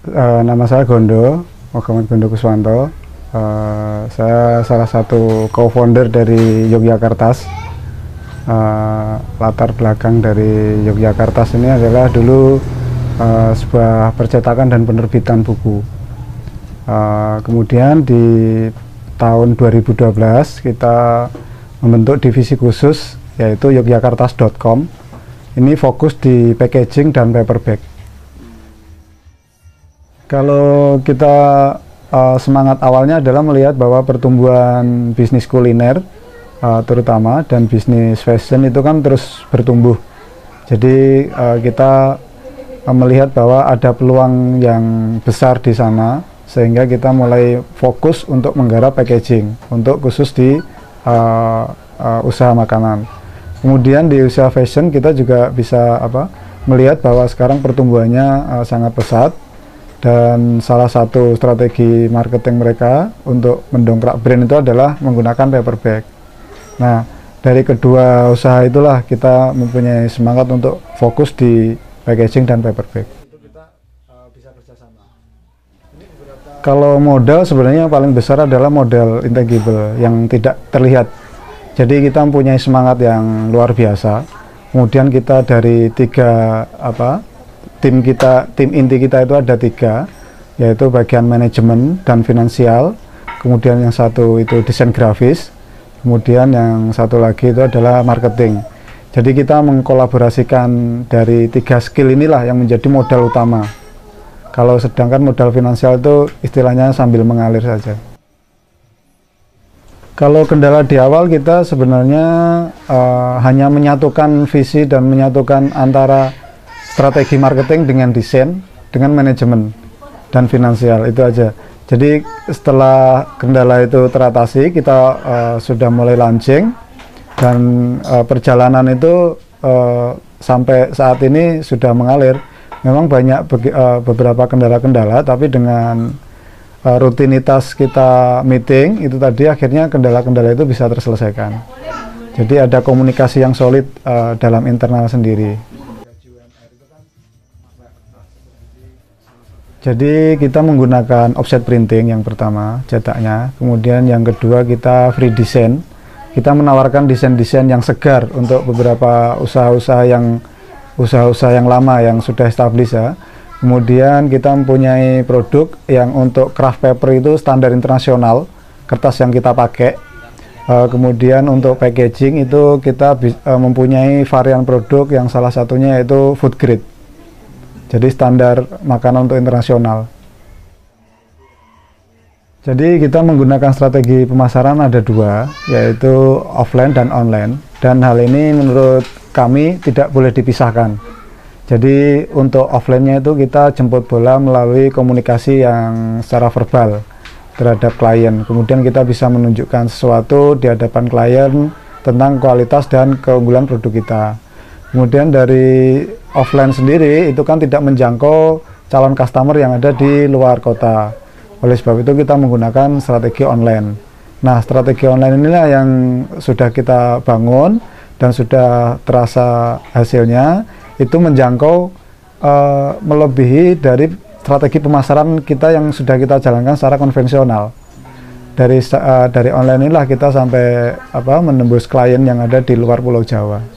Nama saya Gondo, Muhammad Gondo Kuswanto. Saya salah satu co-founder dari Yogyakartas. Latar belakang dari Yogyakartas ini adalah dulu sebuah percetakan dan penerbitan buku. Kemudian di tahun 2012 kita membentuk divisi khusus yaitu yogyakartas.com. Ini fokus di packaging dan paperback. Kalau kita semangat awalnya adalah melihat bahwa pertumbuhan bisnis kuliner terutama dan bisnis fashion itu kan terus bertumbuh. Jadi kita melihat bahwa ada peluang yang besar di sana, sehingga kita mulai fokus untuk menggarap packaging untuk khusus di usaha makanan. Kemudian di usaha fashion kita juga bisa melihat bahwa sekarang pertumbuhannya sangat pesat, dan salah satu strategi marketing mereka untuk mendongkrak brand itu adalah menggunakan paper bag. Nah, dari kedua usaha itulah kita mempunyai semangat untuk fokus di packaging dan paper bag. Kalau modal sebenarnya paling besar adalah modal intangible yang tidak terlihat. Jadi kita mempunyai semangat yang luar biasa. Kemudian kita dari tim inti kita itu ada 3, yaitu bagian manajemen dan finansial, kemudian yang satu itu desain grafis, kemudian yang satu lagi itu adalah marketing. Jadi kita mengkolaborasikan dari 3 skill inilah yang menjadi modal utama. Kalau sedangkan modal finansial itu istilahnya sambil mengalir saja. Kalau kendala di awal kita sebenarnya hanya menyatukan visi dan menyatukan antara strategi marketing dengan desain, dengan manajemen dan finansial, itu aja. Jadi setelah kendala itu teratasi, kita sudah mulai launching, dan perjalanan itu sampai saat ini sudah mengalir. Memang banyak beberapa kendala-kendala, tapi dengan rutinitas kita meeting itu tadi akhirnya kendala-kendala itu bisa terselesaikan. Jadi ada komunikasi yang solid dalam internal sendiri. Jadi kita menggunakan offset printing yang pertama, cetaknya. Kemudian yang kedua kita free design. Kita menawarkan desain-desain yang segar untuk beberapa usaha-usaha yang lama yang sudah established ya. Kemudian kita mempunyai produk yang untuk craft paper itu standar internasional, kertas yang kita pakai. Kemudian untuk packaging itu kita mempunyai varian produk yang salah satunya yaitu food grade. Jadi standar makanan untuk internasional. Jadi kita menggunakan strategi pemasaran ada 2, yaitu offline dan online. Dan hal ini menurut kami tidak boleh dipisahkan. Jadi untuk offline-nya itu kita jemput bola melalui komunikasi yang secara verbal terhadap klien. Kemudian kita bisa menunjukkan sesuatu di hadapan klien tentang kualitas dan keunggulan produk kita. Kemudian dari offline sendiri itu kan tidak menjangkau calon customer yang ada di luar kota. Oleh sebab itu kita menggunakan strategi online. Nah, strategi online inilah yang sudah kita bangun dan sudah terasa hasilnya. Itu menjangkau melebihi dari strategi pemasaran kita yang sudah kita jalankan secara konvensional. Dari online inilah kita sampai menembus klien yang ada di luar Pulau Jawa.